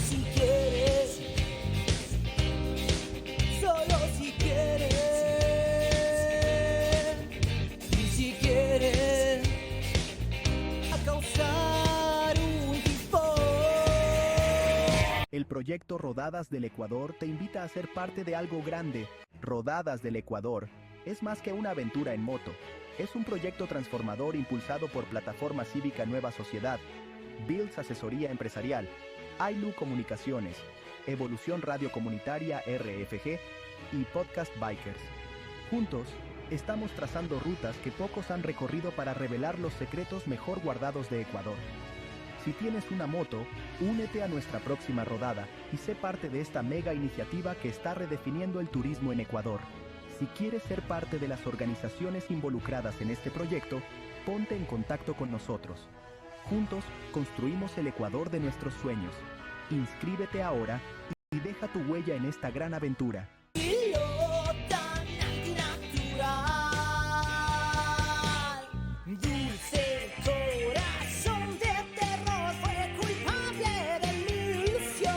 Si quieres, solo si quieres, y si quieres, a causar un tifón. El proyecto Rodadas del Ecuador te invita a ser parte de algo grande. Rodadas del Ecuador es más que una aventura en moto. Es un proyecto transformador impulsado por Plataforma Cívica Nueva Sociedad, Builds Asesoría Empresarial, AILU Comunicaciones, Evolución Radio Comunitaria RFG y Podcast Bikers. Juntos, estamos trazando rutas que pocos han recorrido para revelar los secretos mejor guardados de Ecuador. Si tienes una moto, únete a nuestra próxima rodada y sé parte de esta mega iniciativa que está redefiniendo el turismo en Ecuador. Si quieres ser parte de las organizaciones involucradas en este proyecto, ponte en contacto con nosotros. Juntos construimos el Ecuador de nuestros sueños. Inscríbete ahora y deja tu huella en esta gran aventura. Y lo tan antinatural, dulce corazón de terror fue culpable de mi ilusión.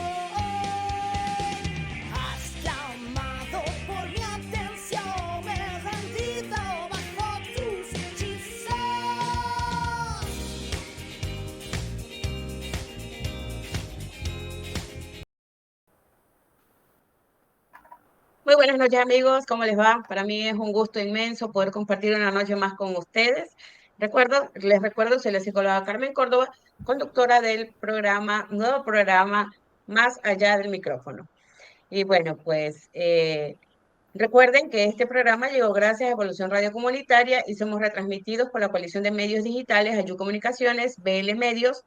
Has clamado por mi atención, me he rendido bajo tus hechizos. Muy buenas noches, amigos. ¿Cómo les va? Para mí es un gusto inmenso poder compartir una noche más con ustedes. Les recuerdo, soy la psicóloga Carmen Córdoba, conductora del nuevo programa Más Allá del Micrófono. Y bueno, pues recuerden que este programa llegó gracias a Evolución Radio Comunitaria y somos retransmitidos por la coalición de medios digitales, Ayu Comunicaciones, BL Medios,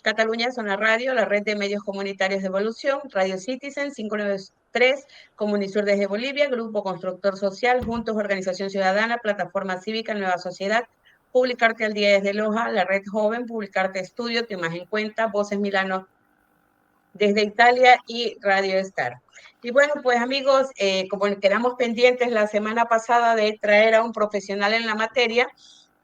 Cataluña Zona Radio, la red de medios comunitarios de Evolución, Radio Citizen 593, Comunisur desde Bolivia, Grupo Constructor Social, Juntos Organización Ciudadana, Plataforma Cívica Nueva Sociedad, Publicarte al Día desde Loja, la Red Joven, Publicarte Estudio, Tu Imagen Cuenta, Voces Milano desde Italia y Radio Star. Y bueno, pues amigos, como quedamos pendientes la semana pasada de traer a un profesional en la materia,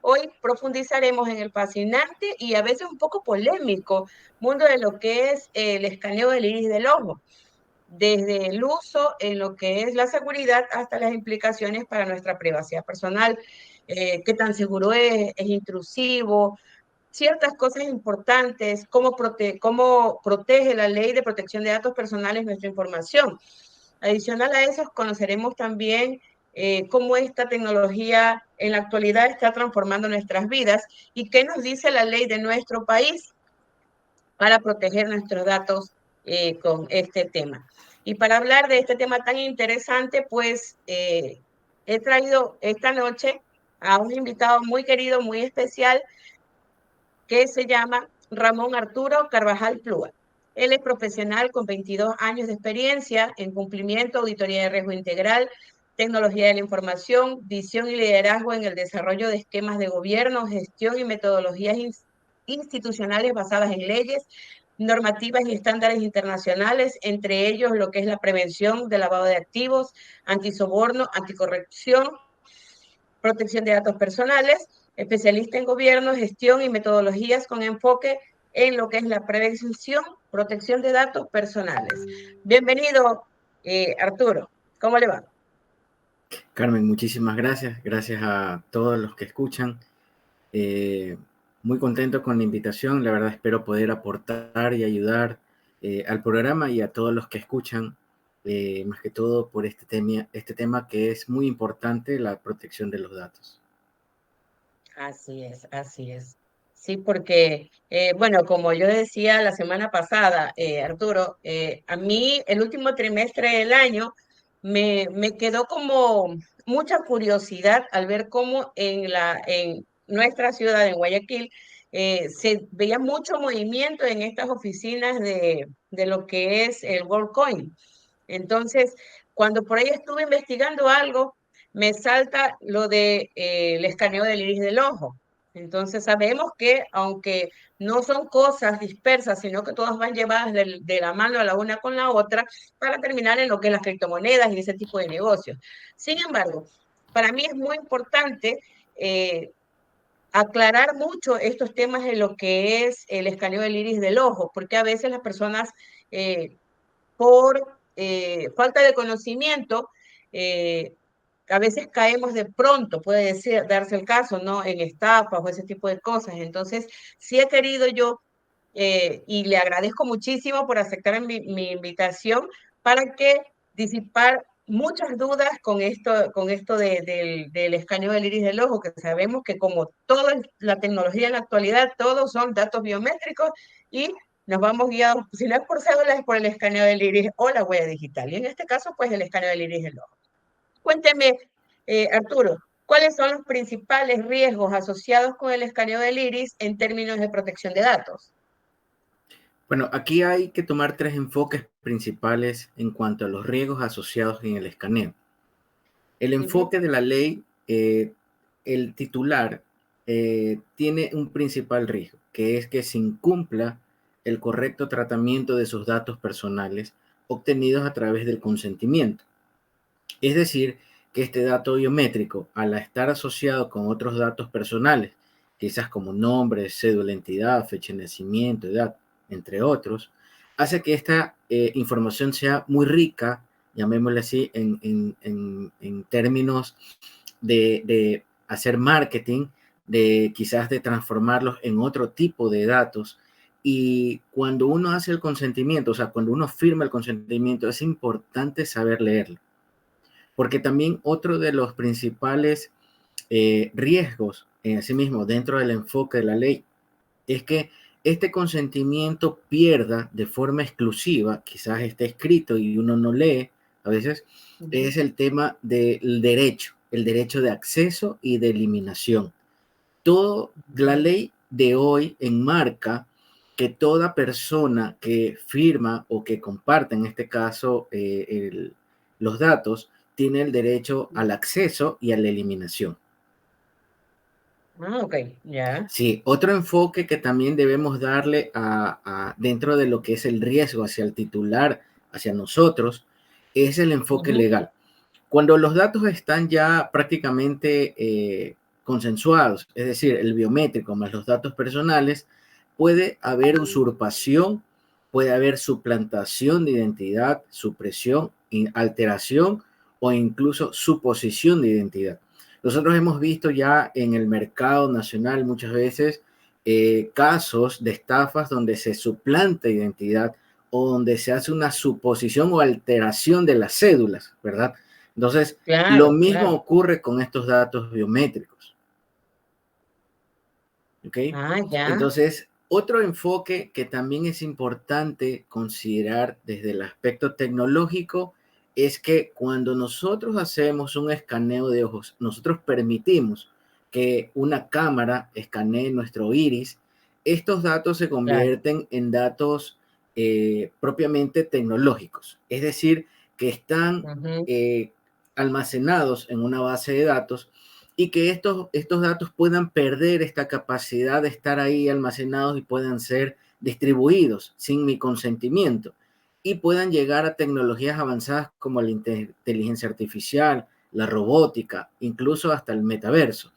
hoy profundizaremos en el fascinante y a veces un poco polémico mundo de lo que es el escaneo del iris del ojo, desde el uso en lo que es la seguridad hasta las implicaciones para nuestra privacidad personal, qué tan seguro es intrusivo, ciertas cosas importantes, cómo protege la ley de protección de datos personales nuestra información. Adicional a eso, conoceremos también cómo esta tecnología en la actualidad está transformando nuestras vidas y qué nos dice la ley de nuestro país para proteger nuestros datos con este tema. Y para hablar de este tema tan interesante, pues he traído esta noche a un invitado muy querido, muy especial, que se llama Ramón Arturo Carvajal Plúa. Él es profesional con 22 años de experiencia en cumplimiento, auditoría de riesgo integral, tecnología de la información, visión y liderazgo en el desarrollo de esquemas de gobierno, gestión y metodologías institucionales basadas en leyes, normativas y estándares internacionales, entre ellos lo que es la prevención del lavado de activos, antisoborno, anticorrupción, protección de datos personales, especialista en gobierno, gestión y metodologías con enfoque en lo que es la prevención, protección de datos personales. Bienvenido, Arturo. ¿Cómo le va? Carmen, muchísimas gracias. Gracias a todos los que escuchan. Muy contento con la invitación. La verdad espero poder aportar y ayudar al programa y a todos los que escuchan, más que todo por este tema que es muy importante, la protección de los datos. Así es, así es. Sí, porque, bueno, como yo decía la semana pasada, Arturo, a mí el último trimestre del año me quedó como mucha curiosidad al ver cómo en nuestra ciudad, en Guayaquil, se veía mucho movimiento en estas oficinas de lo que es el WorldCoin. Entonces, cuando por ahí estuve investigando algo, me salta lo de el escaneo del iris del ojo. Entonces sabemos que aunque no son cosas dispersas, sino que todas van llevadas de la mano a la una con la otra para terminar en lo que es las criptomonedas y ese tipo de negocios. Sin embargo, para mí es muy importante aclarar mucho estos temas de lo que es el escaneo del iris del ojo, porque a veces las personas por falta de conocimiento, a veces caemos de pronto, puede darse el caso, ¿no? En estafas o ese tipo de cosas. Entonces, sí he querido yo, y le agradezco muchísimo por aceptar mi invitación para que disipar muchas dudas con esto del escaneo del iris del ojo, que sabemos que como toda la tecnología en la actualidad, todos son datos biométricos y nos vamos guiados, si no es por cédula, es por el escaneo del iris o la huella digital. Y en este caso, pues el escaneo del iris del ojo. Cuénteme, Arturo, ¿cuáles son los principales riesgos asociados con el escaneo del iris en términos de protección de datos? Bueno, aquí hay que tomar tres enfoques principales en cuanto a los riesgos asociados en el escaneo. El enfoque de la ley, el titular tiene un principal riesgo, que es que se incumpla el correcto tratamiento de sus datos personales obtenidos a través del consentimiento. Es decir, que este dato biométrico, al estar asociado con otros datos personales, quizás como nombre, cédula de identidad, fecha de nacimiento, edad, entre otros, hace que esta información sea muy rica, llamémosle así, en términos de hacer marketing, de quizás de transformarlos en otro tipo de datos. Y cuando uno hace el consentimiento, o sea, cuando uno firma el consentimiento, es importante saber leerlo. Porque también otro de los principales riesgos en sí mismo dentro del enfoque de la ley es que este consentimiento pierda de forma exclusiva, quizás esté escrito y uno no lee, a veces es el tema del derecho, el derecho de acceso y de eliminación. Toda la ley de hoy enmarca que toda persona que firma o que comparte, en este caso, los datos, tiene el derecho al acceso y a la eliminación. Ah, ok, ya. Sí, otro enfoque que también debemos darle dentro de lo que es el riesgo hacia el titular, hacia nosotros, es el enfoque legal. Cuando los datos están ya prácticamente consensuados, es decir, el biométrico más los datos personales, puede haber usurpación, puede haber suplantación de identidad, supresión, alteración o incluso suposición de identidad. Nosotros hemos visto ya en el mercado nacional muchas veces casos de estafas donde se suplanta identidad o donde se hace una suposición o alteración de las cédulas, ¿verdad? Entonces, lo Claro, mismo claro. ocurre con estos datos biométricos. ¿Ok? Ah, ya. Entonces, otro enfoque que también es importante considerar desde el aspecto tecnológico es que cuando nosotros hacemos un escaneo de ojos, nosotros permitimos que una cámara escanee nuestro iris, estos datos se Claro. convierten en datos propiamente tecnológicos, es decir, que están almacenados en una base de datos y que estos datos puedan perder esta capacidad de estar ahí almacenados y puedan ser distribuidos sin mi consentimiento y puedan llegar a tecnologías avanzadas como la inteligencia artificial, la robótica, incluso hasta el metaverso,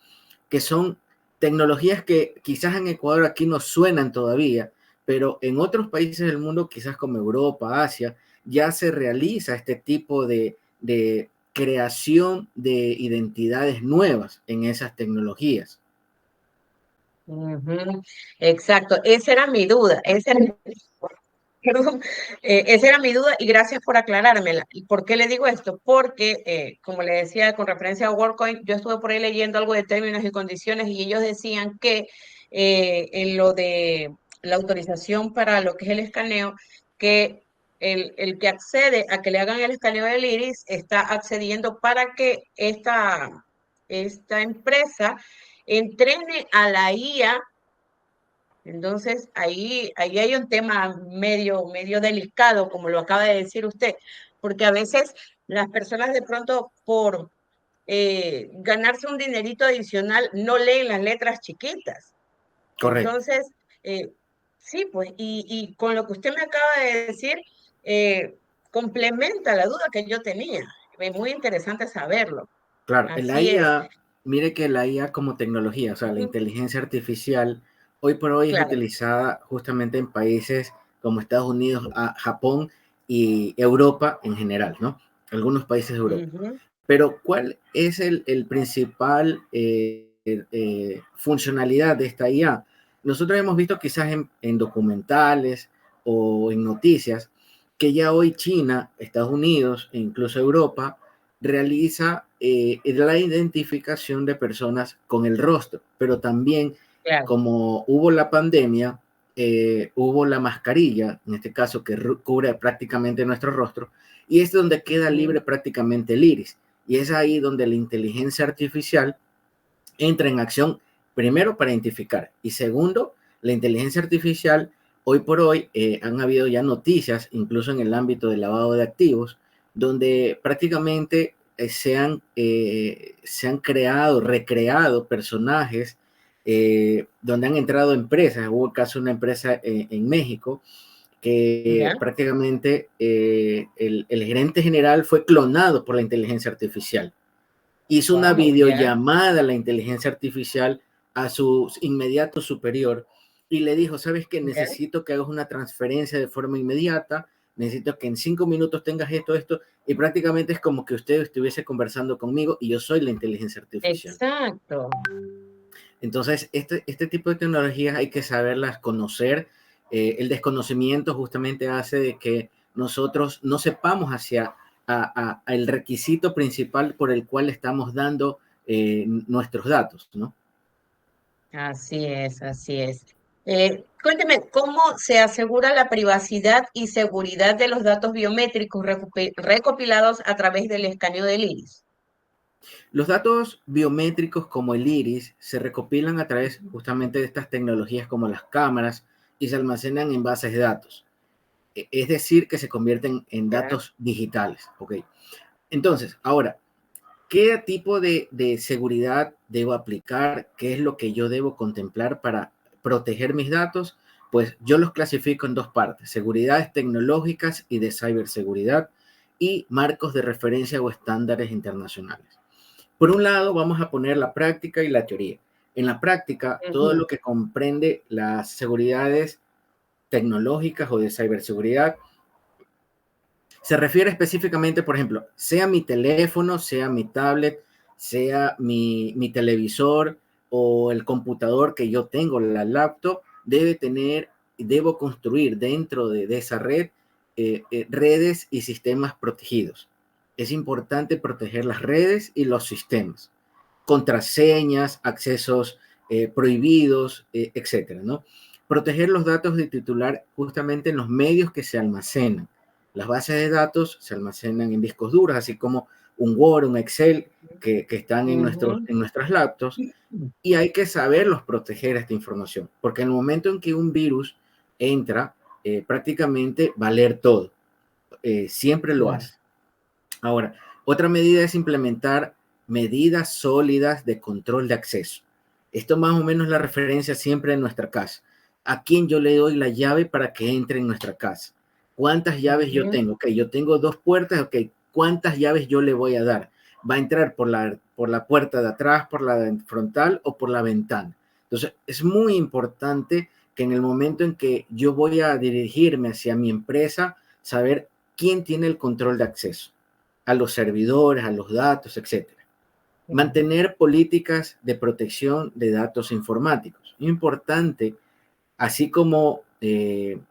que son tecnologías que quizás en Ecuador aquí no suenan todavía, pero en otros países del mundo, quizás como Europa, Asia, ya se realiza este tipo de creación de identidades nuevas en esas tecnologías. Exacto, esa era mi duda, perdón, esa era mi duda y gracias por aclarármela. ¿Y por qué le digo esto? Porque, como le decía con referencia a WorldCoin, yo estuve por ahí leyendo algo de términos y condiciones y ellos decían que en lo de la autorización para lo que es el escaneo, que el que accede a que le hagan el escaneo del iris está accediendo para que esta empresa entrene a la IA. Entonces, ahí hay un tema medio delicado, como lo acaba de decir usted, porque a veces las personas de pronto por ganarse un dinerito adicional no leen las letras chiquitas. Correcto. Entonces, sí, pues, y con lo que usted me acaba de decir, complementa la duda que yo tenía. Es muy interesante saberlo. Claro, Así es. mire que la IA como tecnología, o sea, la inteligencia artificial, hoy por hoy es Claro. utilizada justamente en países como Estados Unidos, Japón y Europa en general, ¿no? Algunos países de Europa. Ujú. Pero ¿cuál es el principal funcionalidad de esta IA? Nosotros hemos visto quizás en documentales o en noticias que ya hoy China, Estados Unidos e incluso Europa realiza la identificación de personas con el rostro, pero también Claro. como hubo la pandemia, hubo la mascarilla, en este caso que cubre prácticamente nuestro rostro, y es donde queda libre Ujú. prácticamente el iris. Y es ahí donde la inteligencia artificial entra en acción, primero para identificar y segundo, la inteligencia artificial, hoy por hoy han habido ya noticias, incluso en el ámbito del lavado de activos, donde prácticamente se han creado, recreado personajes, donde han entrado empresas. Hubo el caso de una empresa en México que Ya. prácticamente el gerente general fue clonado por la inteligencia artificial. Hizo una Wow, ya. videollamada a la inteligencia artificial a su inmediato superior y le dijo, ¿sabes qué? Ya. Necesito que hagas una transferencia de forma inmediata, necesito que en 5 minutos tengas esto, y prácticamente es como que usted estuviese conversando conmigo y yo soy la inteligencia artificial. Exacto. Entonces, este tipo de tecnologías hay que saberlas conocer. El desconocimiento justamente hace de que nosotros no sepamos hacia el requisito principal por el cual estamos dando nuestros datos, ¿no? Así es, así es. Cuénteme, ¿cómo se asegura la privacidad y seguridad de los datos biométricos recopilados a través del escaneo del iris? Los datos biométricos como el iris se recopilan a través justamente de estas tecnologías como las cámaras y se almacenan en bases de datos. Es decir, que se convierten en Ya. datos digitales. ¿Ok? Entonces, ahora, ¿qué tipo de seguridad debo aplicar? ¿Qué es lo que yo debo contemplar para proteger mis datos? Pues yo los clasifico en dos partes, seguridades tecnológicas y de ciberseguridad y marcos de referencia o estándares internacionales. Por un lado, vamos a poner la práctica y la teoría. En la práctica, todo Ujú. lo que comprende las seguridades tecnológicas o de ciberseguridad se refiere específicamente, por ejemplo, sea mi teléfono, sea mi tablet, sea mi televisor o el computador que yo tengo, la laptop, debo construir dentro de esa red redes y sistemas protegidos. Es importante proteger las redes y los sistemas, contraseñas, accesos prohibidos, etcétera, ¿no? Proteger los datos de titular justamente en los medios que se almacenan. Las bases de datos se almacenan en discos duros, así como un Word, un Excel, que están Ujú. en nuestras laptops, y hay que saberlos proteger esta información, porque en el momento en que un virus entra, prácticamente va a leer todo, siempre lo Claro. hace. Ahora, otra medida es implementar medidas sólidas de control de acceso. Esto más o menos la referencia siempre en nuestra casa. ¿A quién yo le doy la llave para que entre en nuestra casa? ¿Cuántas llaves yo Ujú. tengo? Ok, yo tengo dos puertas, ok, ¿cuántas llaves yo le voy a dar? ¿Va a entrar por la puerta de atrás, por la frontal o por la ventana? Entonces, es muy importante que en el momento en que yo voy a dirigirme hacia mi empresa, saber quién tiene el control de acceso a los servidores, a los datos, etcétera. Mantener políticas de protección de datos informáticos. Importante, así como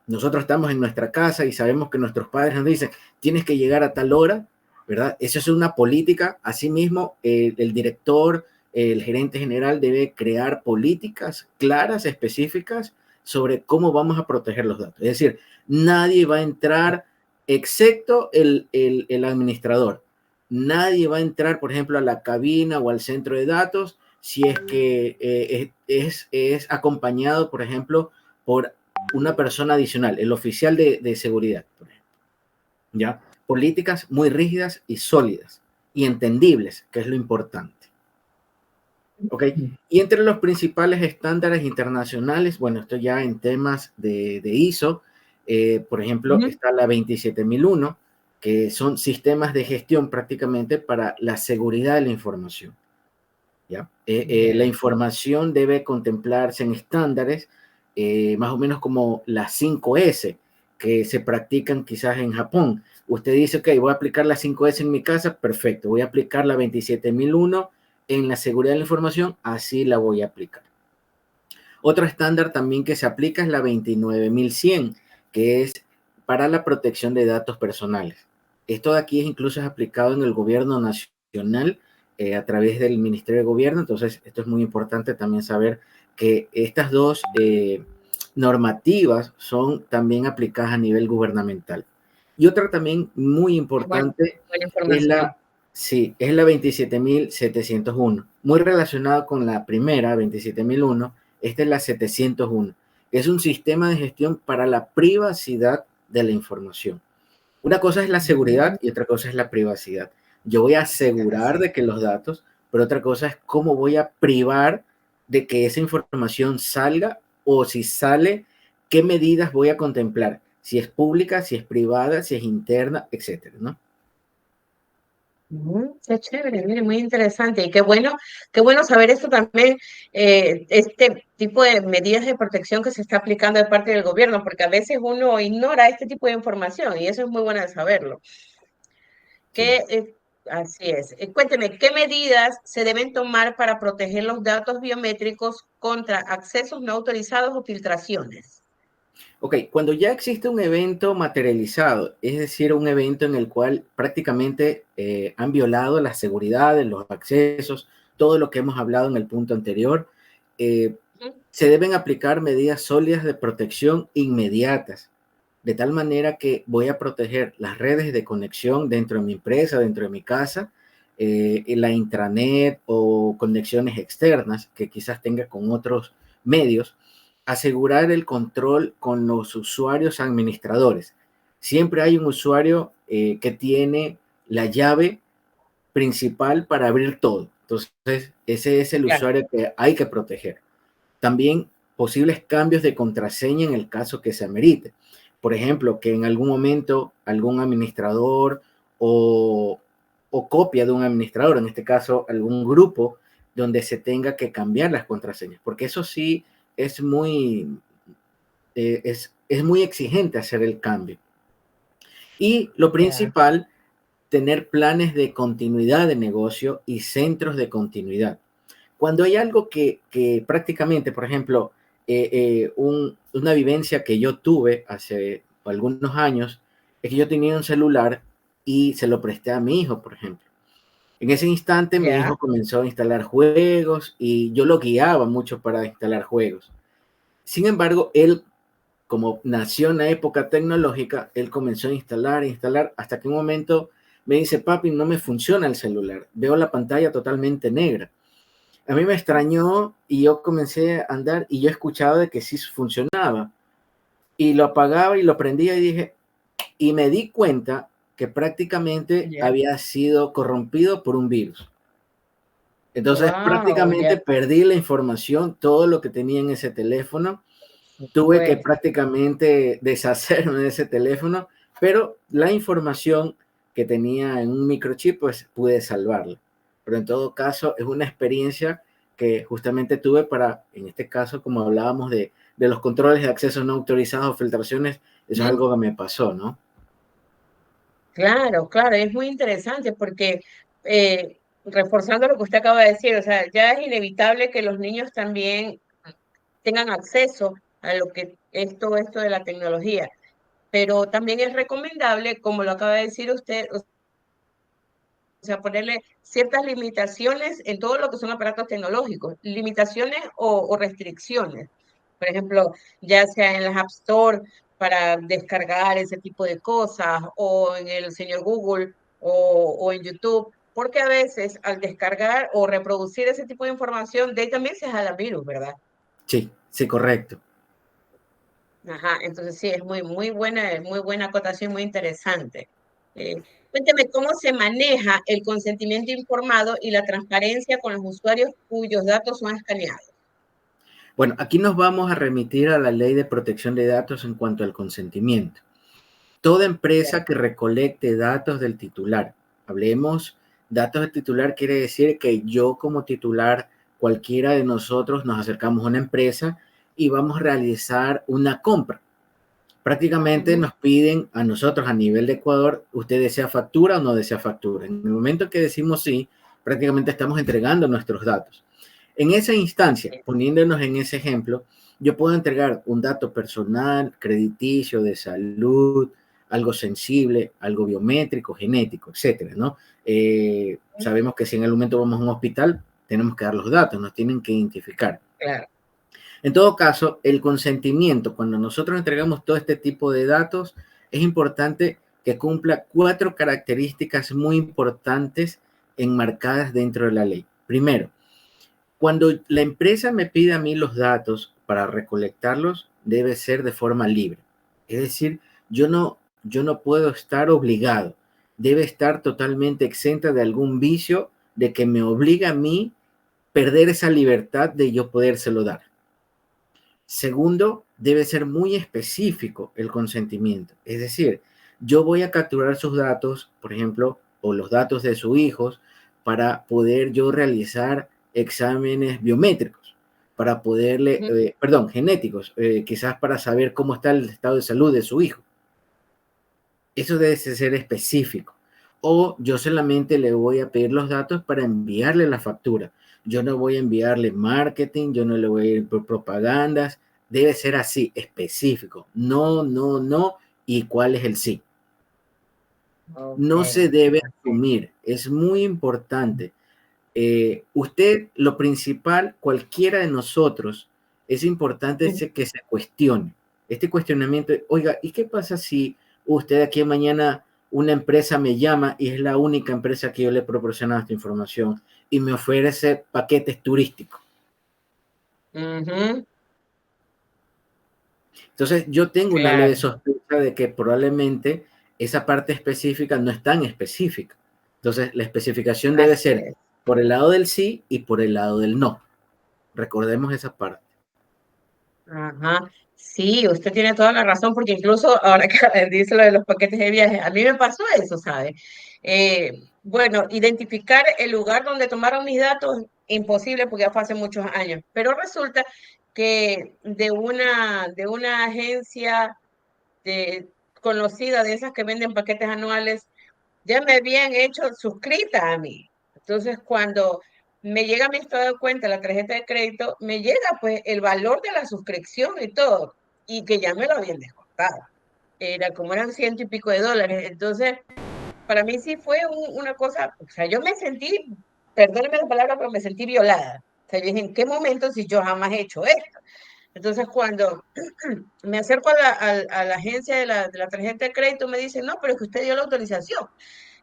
nosotros estamos en nuestra casa y sabemos que nuestros padres nos dicen, tienes que llegar a tal hora, ¿verdad? Eso es una política. Asimismo, el director, el gerente general debe crear políticas claras, específicas sobre cómo vamos a proteger los datos. Es decir, nadie va a entrar excepto el administrador. Nadie va a entrar, por ejemplo, a la cabina o al centro de datos si es que es acompañado, por ejemplo, por una persona adicional, el oficial de seguridad, por ejemplo. ¿Ya? Políticas muy rígidas y sólidas y entendibles, que es lo importante. ¿Ok? Y entre los principales estándares internacionales, bueno, esto ya en temas de ISO, por ejemplo, Ujú. está la 27001, que son sistemas de gestión prácticamente para la seguridad de la información. ¿ya? La información debe contemplarse en estándares, más o menos como las 5S, que se practican quizás en Japón. Usted dice, ok, voy a aplicar la 5S en mi casa, perfecto. Voy a aplicar la 27001 en la seguridad de la información, así la voy a aplicar. Otro estándar también que se aplica es la 29100, que es para la protección de datos personales. Esto de aquí incluso es aplicado en el gobierno nacional a través del Ministerio de Gobierno. Entonces, esto es muy importante también saber que estas dos normativas son también aplicadas a nivel gubernamental. Y otra también muy Bueno, importante buena es información. la, sí, es la 27701, muy relacionada con la primera, 27001. Esta es la 701, que es un sistema de gestión para la privacidad de la información. Una cosa es la seguridad y otra cosa es la privacidad. Yo voy a asegurar Así. de que los datos, pero otra cosa es cómo voy a privar de que esa información salga, o si sale, qué medidas voy a contemplar. Si es pública, si es privada, si es interna, etcétera, ¿no? Qué chévere, mire, muy interesante. Y qué bueno saber esto también, este tipo de medidas de protección que se está aplicando de parte del gobierno, porque a veces uno ignora este tipo de información y eso es muy bueno de saberlo. Sí. Que, así es. Cuénteme, ¿qué medidas se deben tomar para proteger los datos biométricos contra accesos no autorizados o filtraciones? Ok, cuando ya existe un evento materializado, es decir, un evento en el cual prácticamente han violado las seguridades, los accesos, todo lo que hemos hablado en el punto anterior, eh, Ujú. se deben aplicar medidas sólidas de protección inmediatas, de tal manera que voy a proteger las redes de conexión dentro de mi empresa, dentro de mi casa, la intranet o conexiones externas que quizás tenga con otros medios. Asegurar el control con los usuarios administradores. Siempre hay un usuario que tiene la llave principal para abrir todo. Entonces, ese es el Claro. usuario que hay que proteger. También posibles cambios de contraseña en el caso que se amerite. Por ejemplo, que en algún momento algún administrador o, o copia de un administrador, en este caso algún grupo, donde se tenga que cambiar las contraseñas, porque eso sí es muy, es muy exigente hacer el cambio. Y lo Ya. principal, tener planes de continuidad de negocio y centros de continuidad. Cuando hay algo que prácticamente, por ejemplo, una vivencia que yo tuve hace algunos años, es que yo tenía un celular y se lo presté a mi hijo, por ejemplo. En ese instante mi Ya. hijo comenzó a instalar juegos y yo lo guiaba mucho para instalar juegos. Sin embargo, él, como nació en la época tecnológica, él comenzó a instalar, hasta que un momento me dice, papi, no me funciona el celular, veo la pantalla totalmente negra. A mí me extrañó y yo comencé a andar y yo escuchaba de que sí funcionaba. Y lo apagaba y lo prendía y dije, y me di cuenta que prácticamente Ya. había sido corrompido por un virus. Entonces Wow, prácticamente ya. perdí la información, todo lo que tenía en ese teléfono. Tuve que Pues, prácticamente deshacerme de ese teléfono, pero la información que tenía en un microchip, pues pude salvarla. Pero en todo caso, es una experiencia que justamente tuve para, en este caso, como hablábamos de los controles de acceso no autorizados o filtraciones, eso es algo que me pasó, ¿no? claro, claro, es muy interesante porque reforzando lo que usted acaba de decir, o sea, ya es inevitable que los niños también tengan acceso a lo que es todo esto de la tecnología, pero también es recomendable, como lo acaba de decir usted, o sea, ponerle ciertas limitaciones en todo lo que son aparatos tecnológicos, limitaciones o restricciones. Por ejemplo, ya sea en las App Store para descargar ese tipo de cosas, o en el señor Google, o en YouTube, porque a veces al descargar o reproducir ese tipo de información, de ahí también se jala virus, ¿verdad? Sí, sí, correcto. Ajá, entonces sí, es muy buena acotación, muy interesante. Eh, Cuénteme cómo se maneja el consentimiento informado y la transparencia con los usuarios cuyos datos son escaneados. Bueno, aquí nos vamos a remitir a la ley de protección de datos en cuanto al consentimiento. Toda Ya. empresa que recolecte datos del titular, hablemos Datos de titular quiere decir que yo como titular, cualquiera de nosotros nos acercamos a una empresa y vamos a realizar una compra. Prácticamente nos piden a nosotros a nivel de Ecuador, ¿usted desea factura o no desea factura? En el momento que decimos sí, prácticamente estamos entregando nuestros datos. En esa instancia, poniéndonos en ese ejemplo, yo puedo entregar un dato personal, crediticio, de salud, algo sensible, algo biométrico, genético, etcétera, ¿no? Sabemos que si en el momento vamos a un hospital, tenemos que dar los datos, nos tienen que identificar. Claro. En todo caso, el consentimiento, cuando nosotros entregamos todo este tipo de datos, es importante que cumpla 4 características muy importantes enmarcadas dentro de la ley. Primero, cuando la empresa me pide a mí los datos para recolectarlos, debe ser de forma libre. Es decir, yo no puedo estar obligado. Debe estar totalmente exenta de algún vicio de que me obliga a mí perder esa libertad de yo podérselo dar. Segundo, debe ser muy específico el consentimiento. Es decir, yo voy a capturar sus datos, por ejemplo, o los datos de sus hijos, para poder yo realizar exámenes biométricos, para poderle, genéticos, quizás para saber cómo está el estado de salud de su hijo. Eso debe ser específico. O yo solamente le voy a pedir los datos para enviarle la factura. Yo no voy a enviarle marketing, yo no le voy a ir por propagandas. Debe ser así, específico. No, no, no. ¿Y cuál es el sí? No se debe asumir. Es muy importante. Usted, lo principal, cualquiera de nosotros, es importante que se cuestione. Este cuestionamiento, oiga, ¿y qué pasa si usted aquí mañana una empresa me llama y es la única empresa que yo le he proporcionado esta información y me ofrece paquetes turísticos? Entonces, yo tengo una leve sospecha de que probablemente esa parte específica no es tan específica. Entonces, la especificación debe ser por el lado del sí y por el lado del no. Recordemos esa parte. Ajá. Sí, usted tiene toda la razón, porque incluso ahora que dice lo de los paquetes de viaje, a mí me pasó eso, ¿sabe? Bueno, identificar el lugar donde tomaron mis datos, imposible porque ya fue hace muchos años, pero resulta que de una agencia conocida, de esas que venden paquetes anuales, ya me habían hecho suscrita a mí. Entonces, cuando me llega mi estado de cuenta, la tarjeta de crédito, me llega pues el valor de la suscripción y todo, y que ya me lo habían descontado. Era como eran $100 y pico. Entonces, para mí sí fue una cosa, o sea, yo me sentí, perdónenme la palabra, pero me sentí violada. O sea, yo dije, ¿en qué momento si yo jamás he hecho esto? Entonces, cuando me acerco a la agencia de la tarjeta de crédito, me dicen, no, pero es que usted dio la autorización.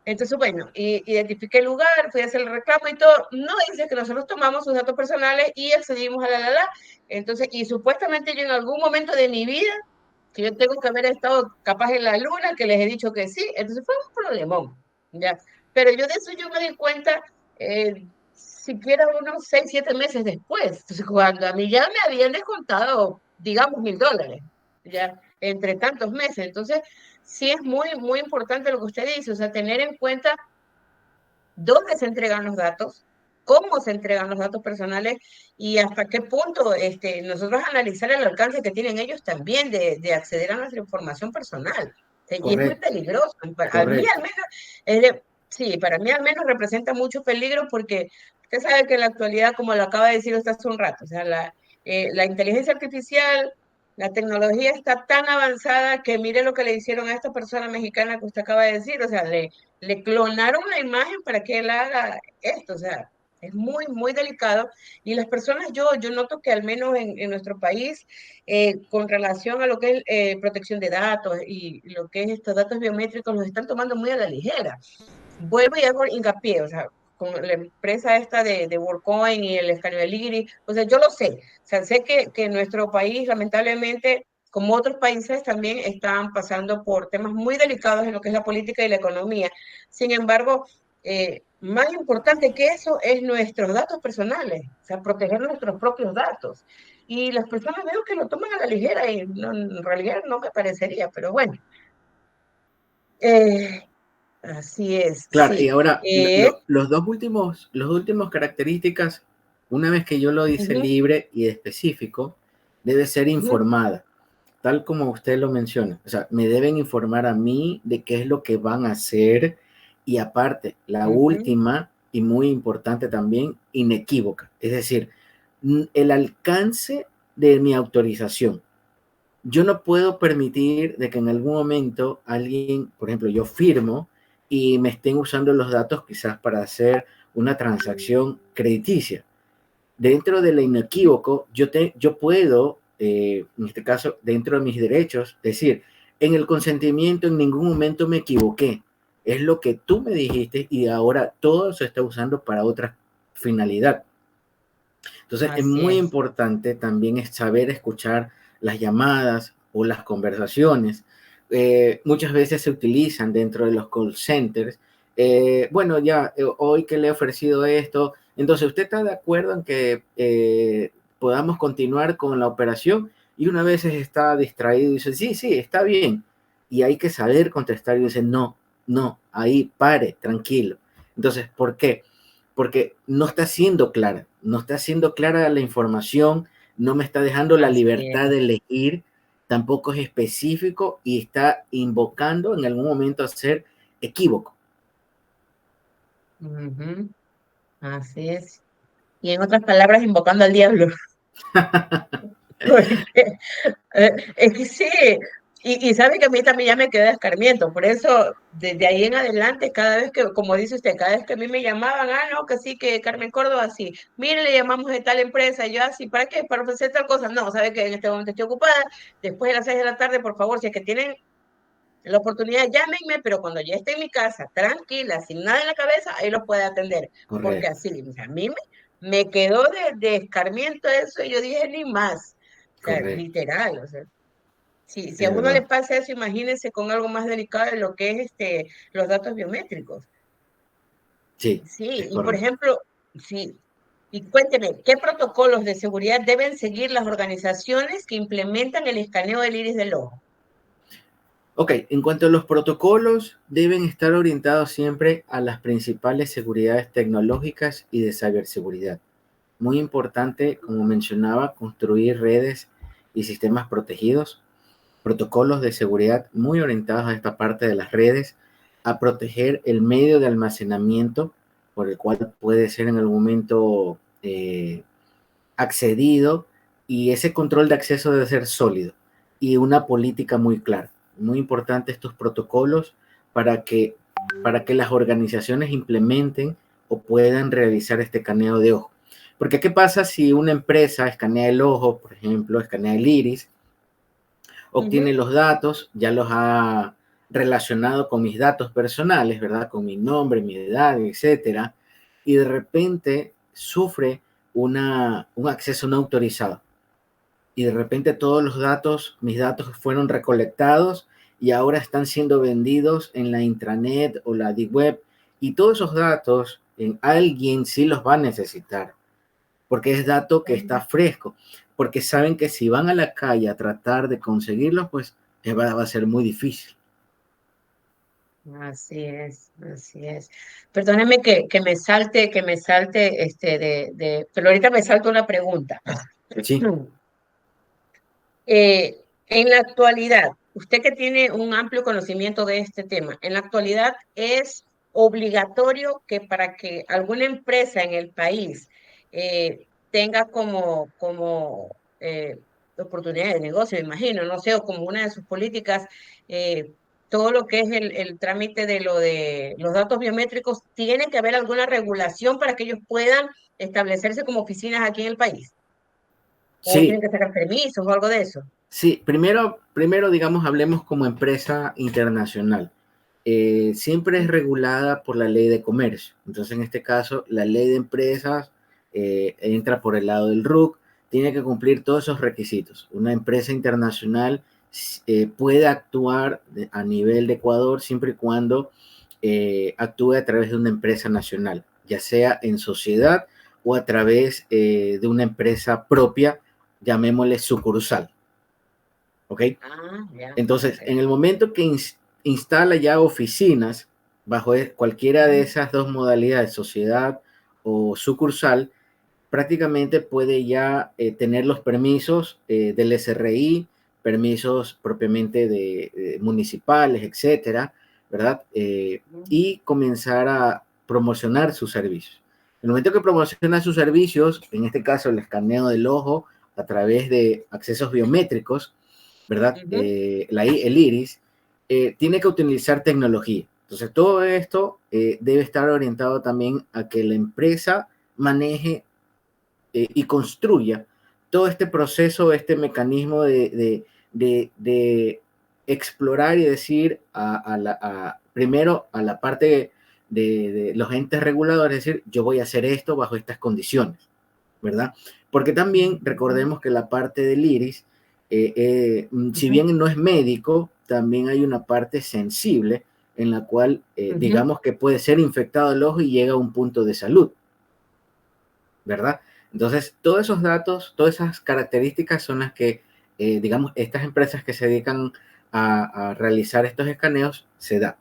Entonces, bueno, identifiqué el lugar, fui a hacer el reclamo y todo. No dice que nosotros tomamos sus datos personales y accedimos a la. Entonces, y supuestamente yo en algún momento de mi vida, que yo tengo que haber estado capaz en la luna, que les he dicho que sí. Entonces fue un problemón, ¿ya? Pero yo de eso yo me di cuenta siquiera unos 6, 7 meses después. Entonces, cuando a mí ya me habían descontado, digamos, $1,000, ¿ya? Entre tantos meses. Entonces, sí es muy, muy importante lo que usted dice, o sea, tener en cuenta dónde se entregan los datos, cómo se entregan los datos personales y hasta qué punto nosotros analizar el alcance que tienen ellos también de acceder a nuestra información personal. Y es muy peligroso. Para mí al menos, sí, para mí al menos representa mucho peligro porque usted sabe que en la actualidad, como lo acaba de decir usted hace un rato, o sea, la inteligencia artificial, la tecnología está tan avanzada que mire lo que le hicieron a esta persona mexicana que usted acaba de decir, o sea, le clonaron la imagen para que él haga esto, o sea, es muy, muy delicado. Y las personas, yo noto que al menos en nuestro país, con relación a lo que es protección de datos y lo que es estos datos biométricos, los están tomando muy a la ligera. Vuelvo y hago hincapié, o sea, con la empresa esta de WorldCoin y el Scanioeliri, o sea, yo lo sé, o sea, sé que en nuestro país, lamentablemente, como otros países, también están pasando por temas muy delicados en lo que es la política y la economía. Sin embargo, más importante que eso es nuestros datos personales, o sea, proteger nuestros propios datos. Y las personas veo que lo toman a la ligera y no, en realidad no me parecería, pero bueno. Así es, Claro, y sí. ahora los últimos características, una vez que yo lo hice Ujú, libre y específico, debe ser ujú, informada, tal como usted lo menciona. O sea, me deben informar a mí de qué es lo que van a hacer y aparte, la ujú. última y muy importante también, inequívoca. Es decir, el alcance de mi autorización. Yo no puedo permitir de que en algún momento alguien, por ejemplo, yo firmo y me estén usando los datos quizás para hacer una transacción crediticia. Dentro de lo inequívoco, yo puedo, en este caso, dentro de mis derechos, decir, en el consentimiento en ningún momento me equivoqué. Es lo que tú me dijiste y ahora todo se está usando para otra finalidad. Entonces, es Así muy es. importante también es saber escuchar las llamadas o las conversaciones. Muchas veces se utilizan dentro de los call centers. Bueno, ya hoy que le he ofrecido esto, entonces usted está de acuerdo en que podamos continuar con la operación y una vez está distraído y dice, sí, sí, está bien. Y hay que saber contestar y dice, no, no, ahí pare, tranquilo. Entonces, ¿por qué? Porque no está siendo clara, no está siendo clara la información, no me está dejando la Así libertad de es. elegir, tampoco es específico y está invocando en algún momento a ser equívoco. Ujú, así es. Y en otras palabras, invocando al diablo. Porque, es que sí, y sabe que a mí también ya me queda escarmiento, por eso desde ahí en adelante, cada vez que, como dice usted, cada vez que a mí me llamaban, no, que sí, que Carmen Córdoba, sí, mire, le llamamos de tal empresa, y yo así, ¿para qué? Para ofrecer tal cosa, no, sabe que en este momento estoy ocupada, después de las 6 de la tarde, por favor, si es que tienen la oportunidad, llámenme, pero cuando ya esté en mi casa, tranquila, sin nada en la cabeza, ahí los puede atender, porque Correcto, así, o sea, a mí me quedó de escarmiento eso, y yo dije, ni más, o sea, correcto, literal, o sea, si a es uno le verdad. pasa eso, imagínense con algo más delicado de lo que es los datos biométricos. Sí, Sí, es y por correcto. ejemplo, sí, y cuénteme, ¿qué protocolos de seguridad deben seguir las organizaciones que implementan el escaneo del iris del ojo? Ok, en cuanto a los protocolos, deben estar orientados siempre a las principales seguridades tecnológicas y de ciberseguridad. Muy importante, como mencionaba, construir redes y sistemas protegidos, protocolos de seguridad muy orientados a esta parte de las redes, a proteger el medio de almacenamiento por el cual puede ser en algún momento accedido y ese control de acceso debe ser sólido y una política muy clara. Muy importante estos protocolos para que, para que las organizaciones implementen o puedan realizar este escaneo de ojo. Porque ¿qué pasa si una empresa escanea el ojo, por ejemplo, escanea el iris, obtiene Ujú, los datos, ya los ha relacionado con mis datos personales, ¿verdad? Con mi nombre, mi edad, etcétera, y de repente sufre un acceso no autorizado. Y de repente todos los datos, mis datos fueron recolectados y ahora están siendo vendidos en la intranet o la deep web. Y todos esos datos, alguien sí los va a necesitar porque es dato que está ujú. fresco, porque saben que si van a la calle a tratar de conseguirlo, pues va a ser muy difícil. Así es, así es. Perdóneme que me salte, pero ahorita me salto una pregunta. Sí, En la actualidad, usted que tiene un amplio conocimiento de este tema, en la actualidad es obligatorio que para que alguna empresa en el país tenga como oportunidad de negocio, me imagino, no sé, o como una de sus políticas, eh, todo lo que es el trámite de lo de los datos biométricos, ¿tiene que haber alguna regulación para que ellos puedan establecerse como oficinas aquí en el país? ¿O tienen sí, que sacar permisos o algo de eso? sí. Primero, digamos, hablemos como empresa internacional. Siempre es regulada por la ley de comercio. Entonces, en este caso, la ley de empresas entra por el lado del RUC, tiene que cumplir todos esos requisitos. Una empresa internacional puede actuar a nivel de Ecuador siempre y cuando actúe a través de una empresa nacional, ya sea en sociedad o a través de una empresa propia, llamémosle sucursal. ¿Ok? Ah, ya, Entonces, en el perfecto. momento que instala ya oficinas, bajo cualquiera de esas dos modalidades, sociedad o sucursal, prácticamente puede ya tener los permisos del SRI, permisos propiamente de municipales, etcétera, ¿verdad? Y comenzar a promocionar sus servicios. En el momento que promociona sus servicios, en este caso el escaneo del ojo a través de accesos biométricos, ¿verdad? El iris, tiene que utilizar tecnología. Entonces, todo esto debe estar orientado también a que la empresa maneje y construya todo este proceso, este mecanismo de explorar y decir primero a la parte de los entes reguladores, es decir, yo voy a hacer esto bajo estas condiciones, ¿verdad? Porque también recordemos que la parte del iris, si bien no es médico, también hay una parte sensible en la cual, digamos que puede ser infectado el ojo y llega a un punto de salud, ¿verdad? Entonces, todos esos datos, todas esas características son las que, digamos, estas empresas que se dedican a realizar estos escaneos se da.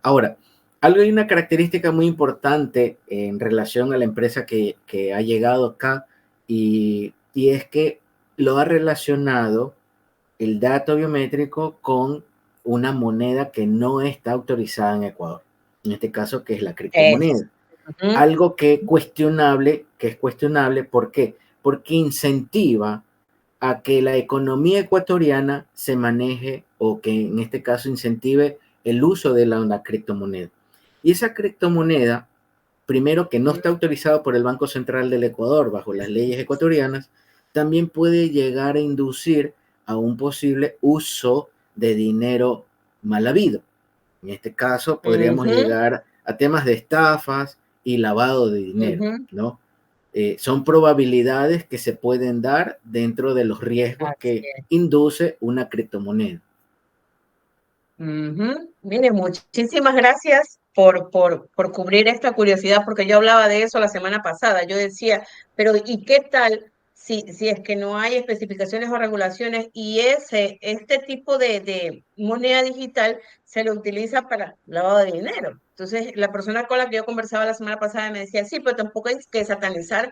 Ahora, hay una característica muy importante en relación a la empresa que ha llegado acá y es que lo ha relacionado el dato biométrico con una moneda que no está autorizada en Ecuador. En este caso, que es la criptomoneda. Algo que es cuestionable, ¿por qué? Porque incentiva a que la economía ecuatoriana se maneje o que en este caso incentive el uso de una criptomoneda. Y esa criptomoneda, primero que no está autorizado por el Banco Central del Ecuador bajo las leyes ecuatorianas, también puede llegar a inducir a un posible uso de dinero mal habido. En este caso podríamos llegar a temas de estafas y lavado de dinero, ¿no? Son probabilidades que se pueden dar dentro de los riesgos que induce una criptomoneda. Mire, muchísimas gracias por cubrir esta curiosidad, porque yo hablaba de eso la semana pasada. Yo decía, pero ¿y qué tal si es que no hay especificaciones o regulaciones y este tipo de moneda digital se lo utiliza para lavado de dinero? Entonces, la persona con la que yo conversaba la semana pasada me decía, sí, pero tampoco hay que satanizar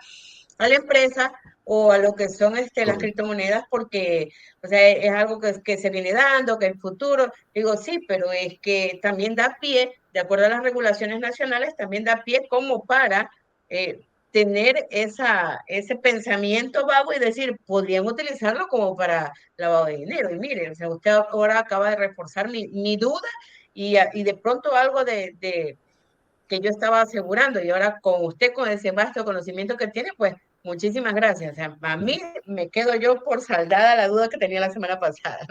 a la empresa o a lo que son las criptomonedas, porque o sea, es algo que se viene dando, que el futuro, digo, sí, pero es que también da pie, de acuerdo a las regulaciones nacionales, también da pie como para tener ese pensamiento vago y decir, podrían utilizarlo como para lavado de dinero. Y mire, o sea, usted ahora acaba de reforzar mi duda y de pronto algo que yo estaba asegurando, y ahora con usted, con ese vasto conocimiento que tiene, pues muchísimas gracias. O sea, a mí me quedo yo por saldada la duda que tenía la semana pasada.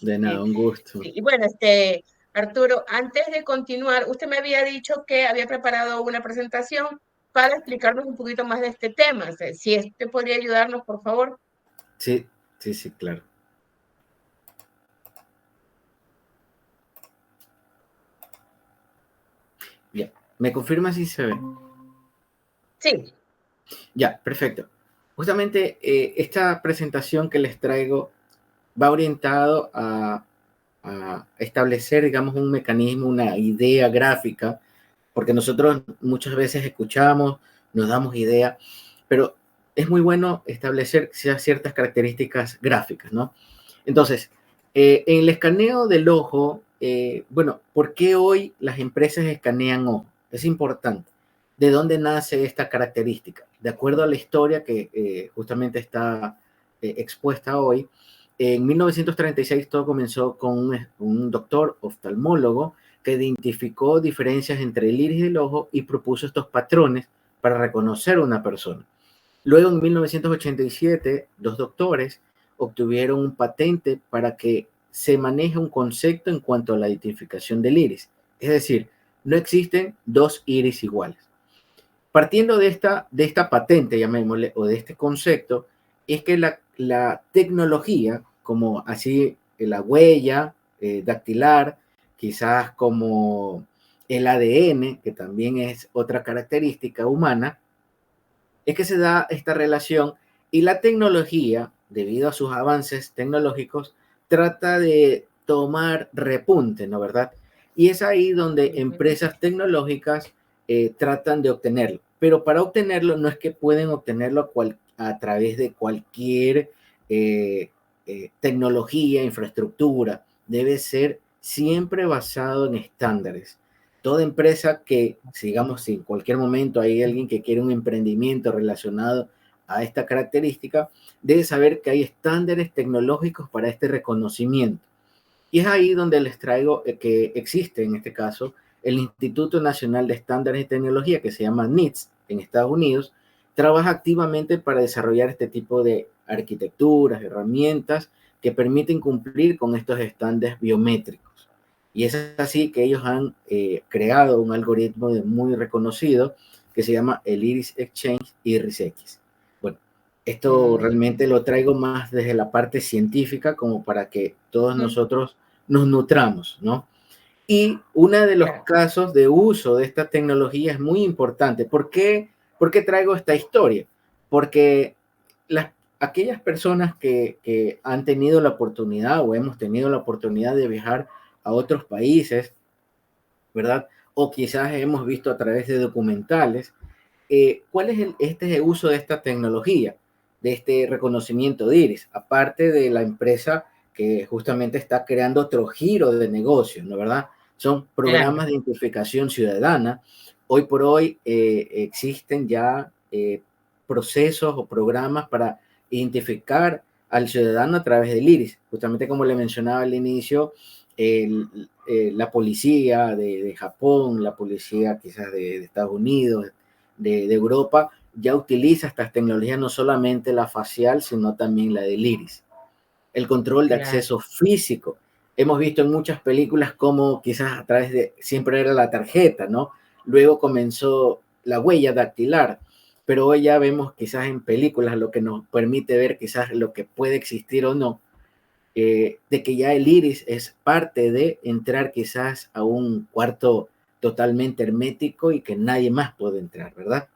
De nada, Sí, un gusto. sí. Y bueno, Arturo, antes de continuar, usted me había dicho que había preparado una presentación para explicarnos un poquito más de este tema. O sea, si usted podría ayudarnos, por favor. Sí, sí, sí, claro. Bien, ¿me confirma si se ve? Sí. Ya, perfecto. Justamente esta presentación que les traigo va orientado a establecer, digamos, un mecanismo, una idea gráfica, porque nosotros muchas veces escuchamos, nos damos idea, pero es muy bueno establecer ciertas características gráficas, ¿no? Entonces, en el escaneo del ojo, bueno, ¿por qué hoy las empresas escanean ojo? Es importante. ¿De dónde nace esta característica? De acuerdo a la historia que justamente está expuesta hoy, en 1936 todo comenzó con un doctor oftalmólogo que identificó diferencias entre el iris del ojo y propuso estos patrones para reconocer a una persona. Luego, en 1987, dos doctores obtuvieron un patente para que se maneje un concepto en cuanto a la identificación del iris. Es decir, no existen dos iris iguales. Partiendo de esta patente, llamémosle, o de este concepto, es que la tecnología, como así la huella dactilar, quizás como el ADN, que también es otra característica humana, es que se da esta relación y la tecnología, debido a sus avances tecnológicos, trata de tomar repunte, ¿no verdad? Y es ahí donde empresas tecnológicas tratan de obtenerlo. Pero para obtenerlo no es que pueden obtenerlo a través de cualquier tecnología, infraestructura. Debe ser siempre basado en estándares. Toda empresa que, digamos, si en cualquier momento hay alguien que quiere un emprendimiento relacionado a esta característica, debe saber que hay estándares tecnológicos para este reconocimiento. Y es ahí donde les traigo que existe, en este caso, el Instituto Nacional de Estándares y Tecnología, que se llama NIST en Estados Unidos, trabaja activamente para desarrollar este tipo de arquitecturas, herramientas que permiten cumplir con estos estándares biométricos. Y es así que ellos han creado un algoritmo muy reconocido que se llama el Iris Exchange IRIS-X. Bueno, esto realmente lo traigo más desde la parte científica como para que todos nosotros nos nutramos, ¿no? Y uno de los casos de uso de esta tecnología es muy importante. ¿Por qué traigo esta historia? Porque aquellas personas que han tenido la oportunidad o hemos tenido la oportunidad de viajar a otros países, ¿verdad? O quizás hemos visto a través de documentales, ¿cuál es el uso de esta tecnología, de este reconocimiento de iris? Aparte de la empresa que justamente está creando otro giro de negocio, ¿no? ¿Verdad? Son programas de identificación ciudadana. Hoy por hoy existen ya procesos o programas para identificar al ciudadano a través del iris. Justamente como le mencionaba al inicio, la policía de Japón, la policía quizás de Estados Unidos, de Europa, ya utiliza estas tecnologías, no solamente la facial, sino también la del iris. El control de acceso físico. Hemos visto en muchas películas cómo quizás a través de, siempre era la tarjeta, ¿no? Luego comenzó la huella dactilar, pero hoy ya vemos quizás en películas lo que nos permite ver quizás lo que puede existir o no, de que ya el iris es parte de entrar quizás a un cuarto totalmente hermético y que nadie más puede entrar, ¿verdad?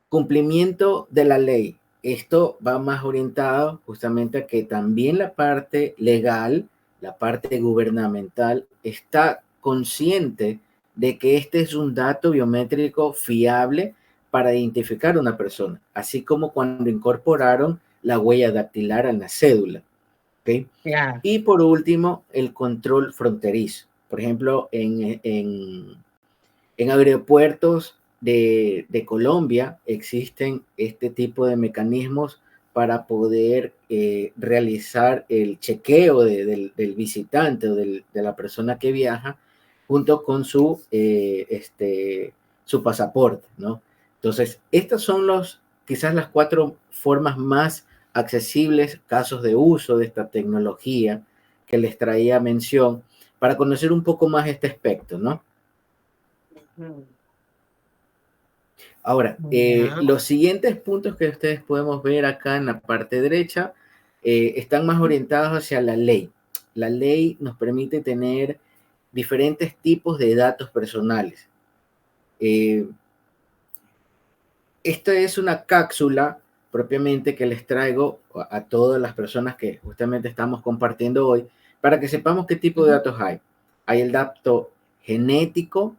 Cumplimiento de la ley. Esto va más orientado justamente a que también la parte legal, la parte gubernamental, está consciente de que este es un dato biométrico fiable para identificar a una persona, así como cuando incorporaron la huella dactilar a la cédula. ¿Okay? Y por último, el control fronterizo. Por ejemplo, en aeropuertos de Colombia existen este tipo de mecanismos para poder realizar el chequeo del visitante o de la persona que viaja junto con su pasaporte, ¿no? Entonces, estas son quizás las 4 formas más accesibles, casos de uso de esta tecnología que les traía mención para conocer un poco más este aspecto, ¿no? Ahora, los siguientes puntos que ustedes podemos ver acá en la parte derecha están más orientados hacia la ley. La ley nos permite tener diferentes tipos de datos personales. Esta es una cápsula propiamente que les traigo a todas las personas que justamente estamos compartiendo hoy para que sepamos qué tipo de datos hay. Hay el dato genético,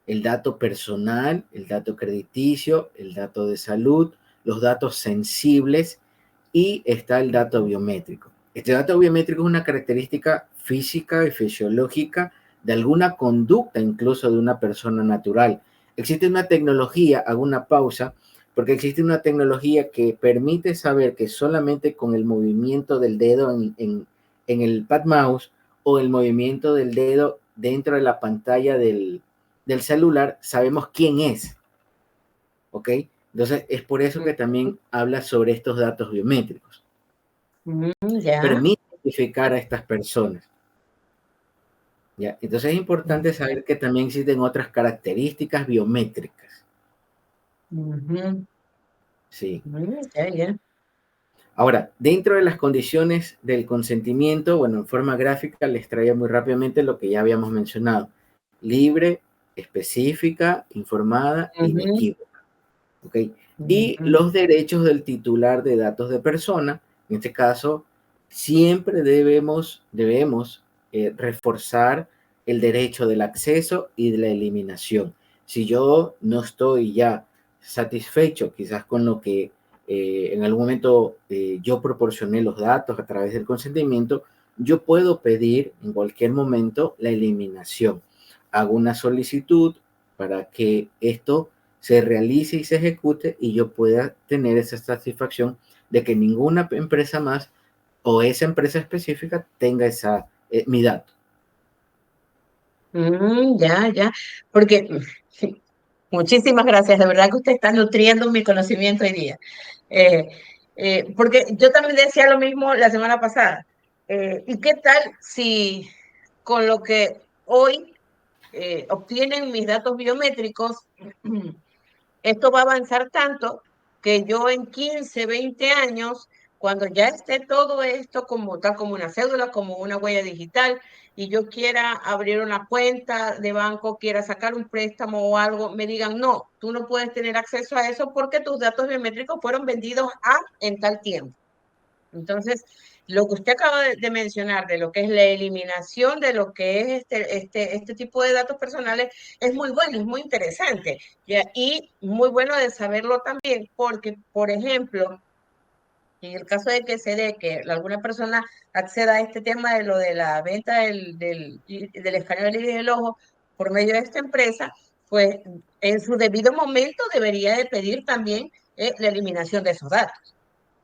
el dato personal, el dato crediticio, el dato de salud, los datos sensibles y está el dato biométrico. Este dato biométrico es una característica física y fisiológica de alguna conducta, incluso de una persona natural. Existe una tecnología, hago una pausa, porque existe una tecnología que permite saber que solamente con el movimiento del dedo en el pad mouse o el movimiento del dedo dentro de la pantalla del celular, sabemos quién es, ¿ok? Entonces, es por eso que también habla sobre estos datos biométricos. Permite identificar a estas personas. ¿Ya? Entonces, es importante saber que también existen otras características biométricas. Sí. Ahora, dentro de las condiciones del consentimiento, bueno, en forma gráfica les traía muy rápidamente lo que ya habíamos mencionado. Libre, específica, informada, inequívoca. ¿Okay? Y los derechos del titular de datos de persona, en este caso, siempre debemos reforzar el derecho del acceso y de la eliminación. Si yo no estoy ya satisfecho quizás con lo que en algún momento yo proporcioné los datos a través del consentimiento, yo puedo pedir en cualquier momento la eliminación. Hago una solicitud para que esto se realice y se ejecute y yo pueda tener esa satisfacción de que ninguna empresa más o esa empresa específica tenga mi dato. Ya, porque muchísimas gracias, de verdad que usted está nutriendo mi conocimiento hoy día. Eh, porque yo también decía lo mismo la semana pasada. ¿Y qué tal si con lo que hoy obtienen mis datos biométricos, esto va a avanzar tanto que yo en 15, 20 años, cuando ya esté todo esto como tal, como una cédula, como una huella digital, y yo quiera abrir una cuenta de banco, quiera sacar un préstamo o algo, me digan, no, tú no puedes tener acceso a eso porque tus datos biométricos fueron vendidos en tal tiempo. Entonces, lo que usted acaba de mencionar de lo que es la eliminación de lo que es este tipo de datos personales es muy bueno, es muy interesante, ¿ya? Y muy bueno de saberlo también, porque, por ejemplo, en el caso de que se dé que alguna persona acceda a este tema de lo de la venta del escáner del iris del ojo por medio de esta empresa, pues en su debido momento debería de pedir también la eliminación de esos datos.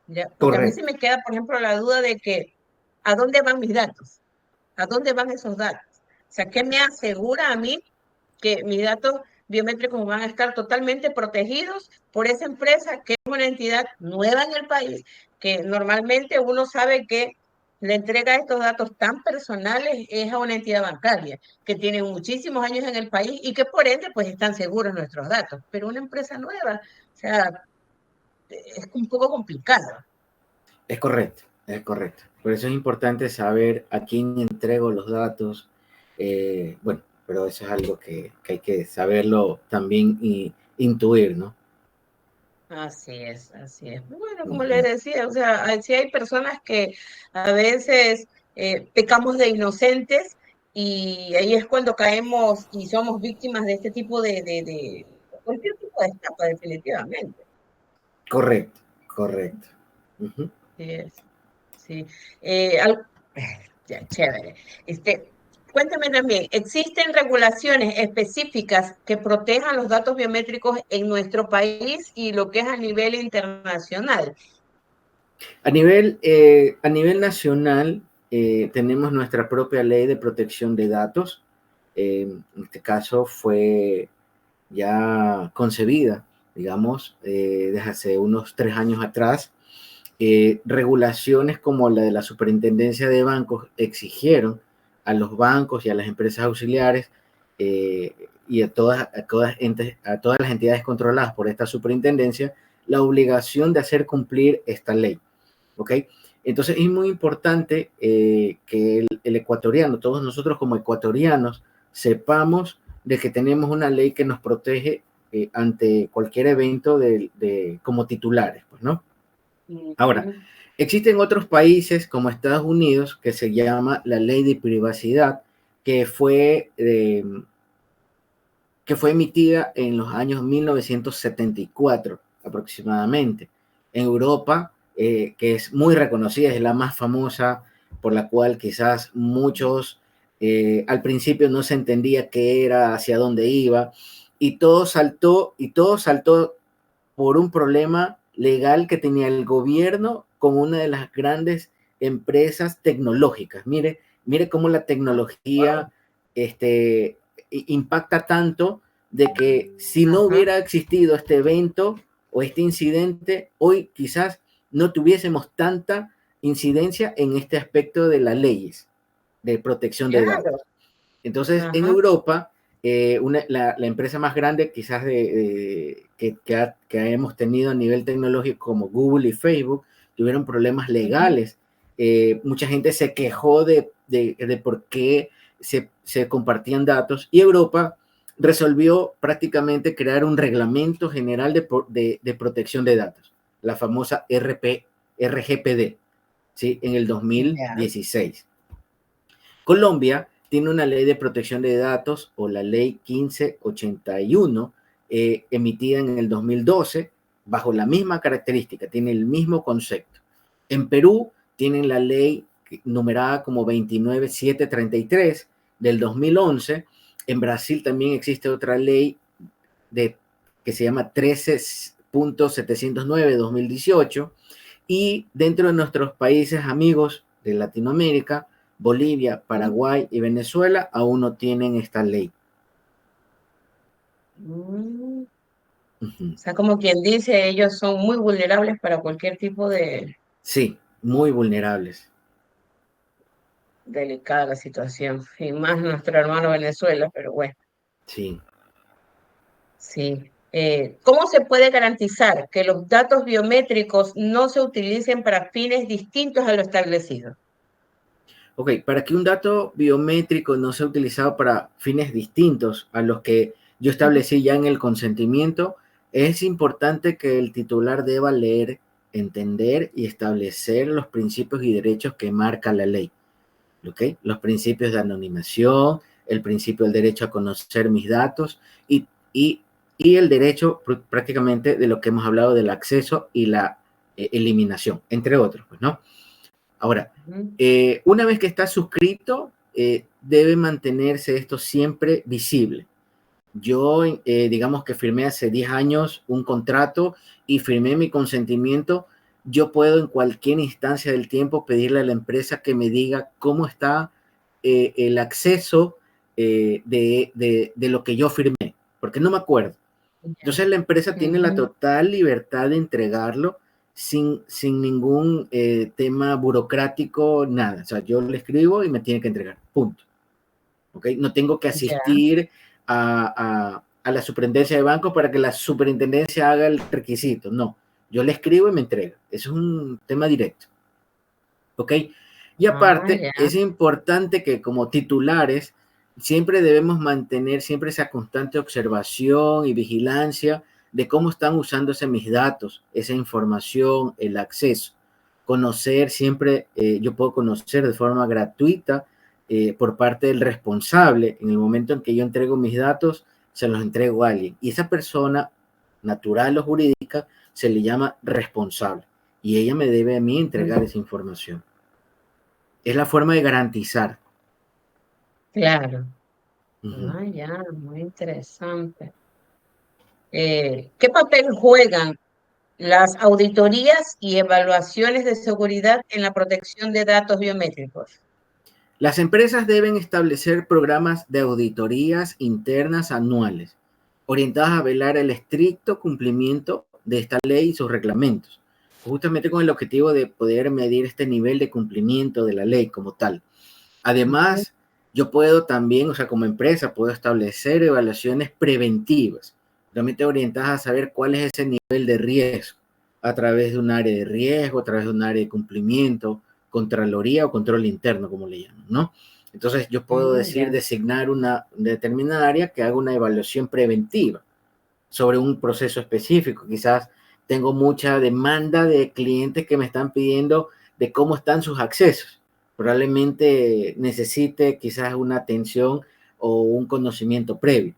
¿Ya? Porque a mí sí Correcto. me queda, por ejemplo, la duda de que, ¿a dónde van mis datos? ¿A dónde van esos datos? O sea, ¿qué me asegura a mí que mis datos biométricos van a estar totalmente protegidos por esa empresa que es una entidad nueva en el país, que normalmente uno sabe que la entrega de estos datos tan personales es a una entidad bancaria que tiene muchísimos años en el país y que por ende pues están seguros nuestros datos, pero una empresa nueva, o sea, es un poco complicado. Es correcto, es correcto. Por eso es importante saber a quién entrego los datos. Bueno, pero eso es algo que hay que saberlo también y intuir, ¿no? Así es, así es. Bueno, como les Ujú. decía, o sea, sí hay personas que a veces pecamos de inocentes y ahí es cuando caemos y somos víctimas de este tipo de cualquier tipo de estafa, definitivamente. Correcto, correcto. Ujú. Sí, sí. Eh, al- ya, chévere. Cuéntame también, ¿existen regulaciones específicas que protejan los datos biométricos en nuestro país y lo que es a nivel internacional? A nivel nacional, tenemos nuestra propia ley de protección de datos. En este caso fue ya concebida, digamos, desde hace unos 3 años atrás. Regulaciones como la de la Superintendencia de Bancos exigieron a los bancos y a las empresas auxiliares y a todas las entidades controladas por esta superintendencia la obligación de hacer cumplir esta ley. ¿Ok? Entonces es muy importante que el ecuatoriano, todos nosotros como ecuatorianos, sepamos de que tenemos una ley que nos protege ante cualquier evento como titulares, pues, ¿no? Ahora, Ujú. existen otros países como Estados Unidos que se llama la ley de privacidad, que fue, eh, que fue emitida en los años 1974 aproximadamente. En Europa, que es muy reconocida, es la más famosa, por la cual quizás muchos al principio no se entendía qué era, hacia dónde iba, y todo saltó por un problema legal que tenía el gobierno con una de las grandes empresas tecnológicas. Mire cómo la tecnología impacta tanto de que si no Ajá. hubiera existido este evento o este incidente, hoy quizás no tuviésemos tanta incidencia en este aspecto de las leyes de protección de Claro. datos. Entonces, en Ajá. Europa, la empresa más grande quizás que hemos tenido a nivel tecnológico como Google y Facebook tuvieron problemas Ujú. legales. Mucha gente se quejó de por qué se compartían datos y Europa resolvió prácticamente crear un reglamento general de protección de datos, la famosa RGPD, ¿sí? En el Ya. 2016. Colombia tiene una ley de protección de datos, o la ley 1581, emitida en el 2012, bajo la misma característica, tiene el mismo concepto. En Perú tienen la ley numerada como 29733 del 2011. En Brasil también existe otra ley que se llama 13.709 de 2018. Y dentro de nuestros países amigos de Latinoamérica, Bolivia, Paraguay y Venezuela aún no tienen esta ley. O sea, como quien dice, ellos son muy vulnerables para cualquier tipo de Sí, muy vulnerables. delicada situación. Y más nuestro hermano Venezuela, pero bueno, Sí. sí. ¿Cómo se puede garantizar que los datos biométricos no se utilicen para fines distintos a lo establecido? Ok, para que un dato biométrico no sea utilizado para fines distintos a los que yo establecí ya en el consentimiento, es importante que el titular deba leer, entender y establecer los principios y derechos que marca la ley. ¿Ok? Los principios de anonimación, el principio del derecho a conocer mis datos y el derecho prácticamente de lo que hemos hablado del acceso y la eliminación, entre otros, pues, ¿no? Ahora, una vez que está suscrito, debe mantenerse esto siempre visible. Yo, digamos que firmé hace 10 años un contrato y firmé mi consentimiento. Yo puedo en cualquier instancia del tiempo pedirle a la empresa que me diga cómo está el acceso de lo que yo firmé, porque no me acuerdo. Entonces la empresa tiene la total libertad de entregarlo sin ningún tema burocrático, nada. O sea, yo le escribo y me tiene que entregar, punto. ¿Ok? No tengo que asistir a la superintendencia de banco para que la superintendencia haga el requisito. No, yo le escribo y me entrega. Eso es un tema directo. ¿Ok? Y aparte, es importante que como titulares siempre debemos mantener siempre esa constante observación y vigilancia de cómo están usándose mis datos, esa información, el acceso. Conocer siempre, yo puedo conocer de forma gratuita por parte del responsable. En el momento en que yo entrego mis datos, se los entrego a alguien. Y esa persona, natural o jurídica, se le llama responsable. Y ella me debe a mí entregar esa información. Es la forma de garantizar. Claro. Ya, muy interesante. ¿Qué papel juegan las auditorías y evaluaciones de seguridad en la protección de datos biométricos? Las empresas deben establecer programas de auditorías internas anuales, orientadas a velar el estricto cumplimiento de esta ley y sus reglamentos, justamente con el objetivo de poder medir este nivel de cumplimiento de la ley como tal. Además, yo puedo también, o sea, como empresa, puedo establecer evaluaciones preventivas, realmente orientadas a saber cuál es ese nivel de riesgo, a través de un área de riesgo, a través de un área de cumplimiento, Contraloría o control interno, como le llaman, ¿no? Entonces, yo puedo designar una determinada área que haga una evaluación preventiva sobre un proceso específico. Quizás tengo mucha demanda de clientes que me están pidiendo de cómo están sus accesos. Probablemente necesite quizás una atención o un conocimiento previo.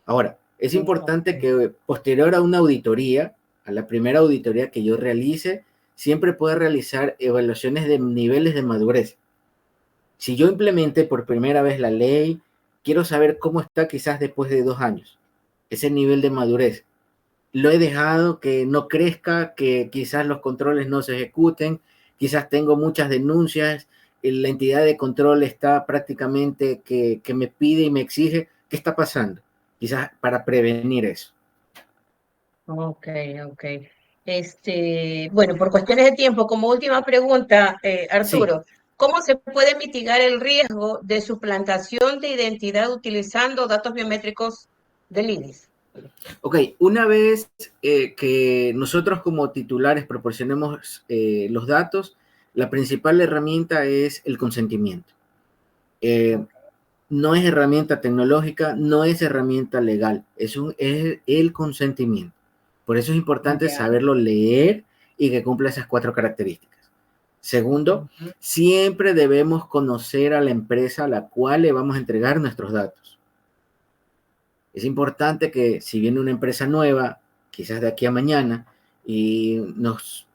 Ahora, es importante que posterior a una auditoría, a la primera auditoría que yo realice, siempre pueda realizar evaluaciones de niveles de madurez. Si yo implementé por primera vez la ley, quiero saber cómo está quizás después de 2 años, ese nivel de madurez. Lo he dejado que no crezca, que quizás los controles no se ejecuten, quizás tengo muchas denuncias, la entidad de control está prácticamente que me pide y me exige. ¿Qué está pasando? Quizás para prevenir eso. Ok. Bueno, por cuestiones de tiempo, como última pregunta, Sí. Arturo, ¿cómo se puede mitigar el riesgo de suplantación de identidad utilizando datos biométricos del INIS? Ok, una vez que nosotros como titulares proporcionemos los datos, la principal herramienta es el consentimiento. No es herramienta tecnológica, no es herramienta legal, es el consentimiento. Por eso es importante saberlo leer y que cumpla esas 4 características. Segundo, Ujú. siempre debemos conocer a la empresa a la cual le vamos a entregar nuestros datos. Es importante que si viene una empresa nueva, quizás de aquí a mañana, y nos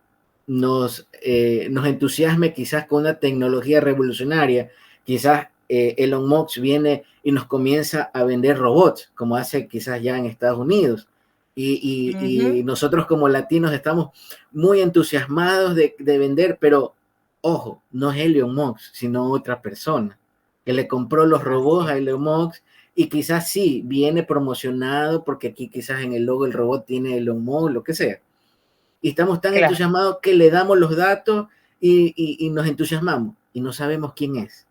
entusiasme quizás con una tecnología revolucionaria, quizás Elon Musk viene y nos comienza a vender robots, como hace quizás ya en Estados Unidos. Y Ujú. nosotros como latinos estamos muy entusiasmados de vender, pero ojo, no es Elon Musk, sino otra persona que le compró los Así robots es. a Elon Musk y quizás sí, viene promocionado porque aquí quizás en el logo el robot tiene Elon Musk, lo que sea. Y estamos tan Claro. entusiasmados que le damos los datos y nos entusiasmamos y no sabemos quién es.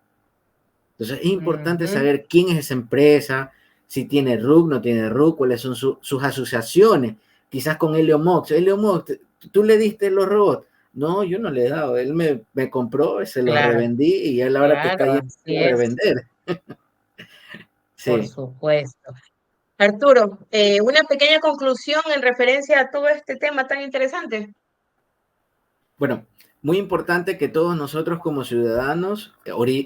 Entonces es importante Ujú. saber quién es esa empresa, si tiene RUC, no tiene RUC, cuáles son sus asociaciones, quizás con Elon Musk. Elon Musk, ¿tú le diste los robots? No, yo no le he dado, él me compró, se los Claro, revendí y él ahora te está claro, yendo así a es, revender. por Sí. supuesto. Arturo, una pequeña conclusión en referencia a todo este tema tan interesante. Bueno, muy importante que todos nosotros como ciudadanos,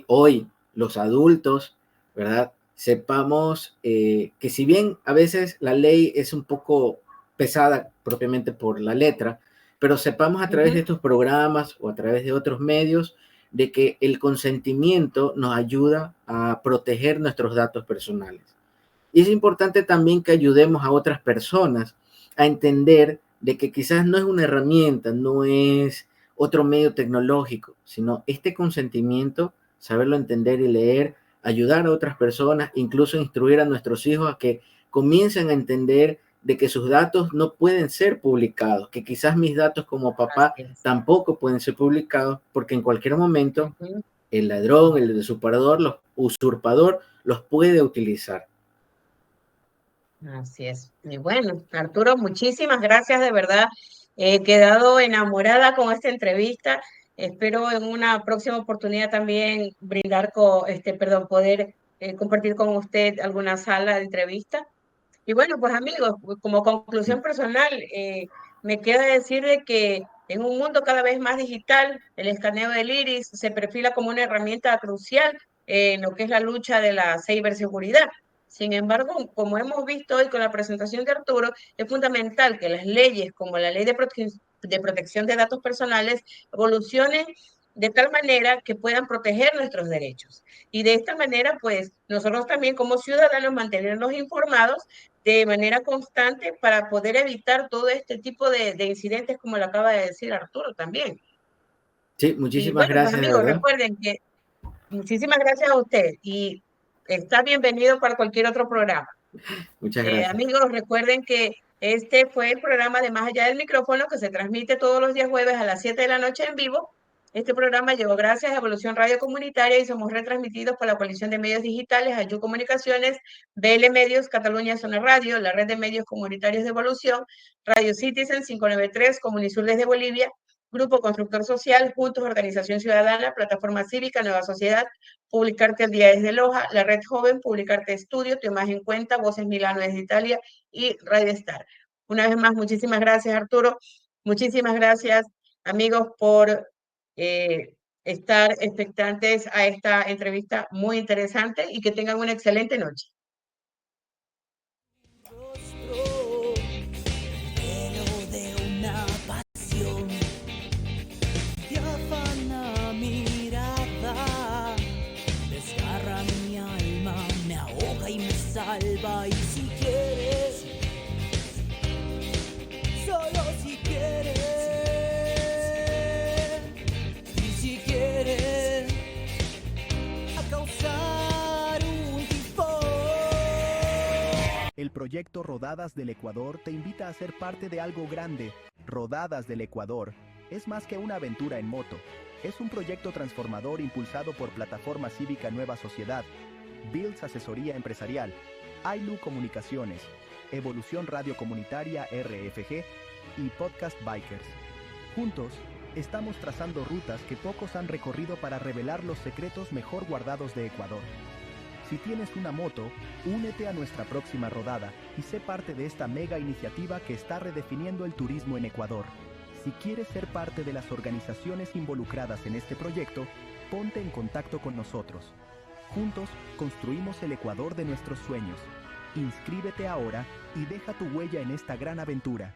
hoy los adultos, ¿verdad? Sepamos que si bien a veces la ley es un poco pesada propiamente por la letra, pero sepamos a través de Ujú. estos programas o a través de otros medios de que el consentimiento nos ayuda a proteger nuestros datos personales. Y es importante también que ayudemos a otras personas a entender de que quizás no es una herramienta, no es otro medio tecnológico, sino este consentimiento, saberlo entender y leer, ayudar a otras personas, incluso instruir a nuestros hijos a que comiencen a entender de que sus datos no pueden ser publicados, que quizás mis datos como Así papá es. tampoco pueden ser publicados, porque en cualquier momento Ujú. el ladrón, el usurpador los puede utilizar. Así es. Y bueno, Arturo, muchísimas gracias, de verdad. He quedado enamorada con esta entrevista. Espero en una próxima oportunidad también brindar perdón, poder compartir con usted alguna sala de entrevista. Y bueno, pues amigos, como conclusión personal, me queda decir de que en un mundo cada vez más digital, el escaneo del iris se perfila como una herramienta crucial en lo que es la lucha de la ciberseguridad. Sin embargo, como hemos visto hoy con la presentación de Arturo, es fundamental que las leyes como la Ley de Protección de Datos Personales evolucionen de tal manera que puedan proteger nuestros derechos. Y de esta manera, pues nosotros también como ciudadanos mantenernos informados de manera constante para poder evitar todo este tipo de incidentes como lo acaba de decir Arturo también. Sí, Y muchísimas bueno, pues gracias, de amigos, verdad. recuerden que muchísimas gracias a usted y está bienvenido para cualquier otro programa. Muchas gracias. Amigos, recuerden que este fue el programa de Más Allá del Micrófono que se transmite todos los días jueves a las 7 de la noche en vivo. Este programa llegó gracias a Evolución Radio Comunitaria y somos retransmitidos por la coalición de medios digitales, Ayú Comunicaciones, BL Medios, Cataluña Zona Radio, la red de medios comunitarios de Evolución, Radio Citizen 593, Comunisur desde Bolivia, Grupo Constructor Social, Juntos, Organización Ciudadana, Plataforma Cívica, Nueva Sociedad, Publicarte el Día desde Loja, La Red Joven, Publicarte Estudio, Tu Imagen en Cuenta, Voces Milano desde Italia y Radio Star. Una vez más, muchísimas gracias, Arturo. Muchísimas gracias, amigos, por estar expectantes a esta entrevista muy interesante y que tengan una excelente noche. Rostro lleno de una pasión, diáfana mirada, desgarra mi alma, me ahoga y me salva. Y si quieres, solo si quieres, y si quieres, a causar un tifón. El proyecto Rodadas del Ecuador te invita a ser parte de algo grande. Rodadas del Ecuador es más que una aventura en moto. Es un proyecto transformador impulsado por Plataforma Cívica Nueva Sociedad, Builds Asesoría Empresarial, Aylu Comunicaciones, Evolución Radio Comunitaria RFG y Podcast Bikers. Juntos, estamos trazando rutas que pocos han recorrido para revelar los secretos mejor guardados de Ecuador. Si tienes una moto, únete a nuestra próxima rodada y sé parte de esta mega iniciativa que está redefiniendo el turismo en Ecuador. Si quieres ser parte de las organizaciones involucradas en este proyecto, ponte en contacto con nosotros. Juntos construimos el Ecuador de nuestros sueños. Inscríbete ahora y deja tu huella en esta gran aventura.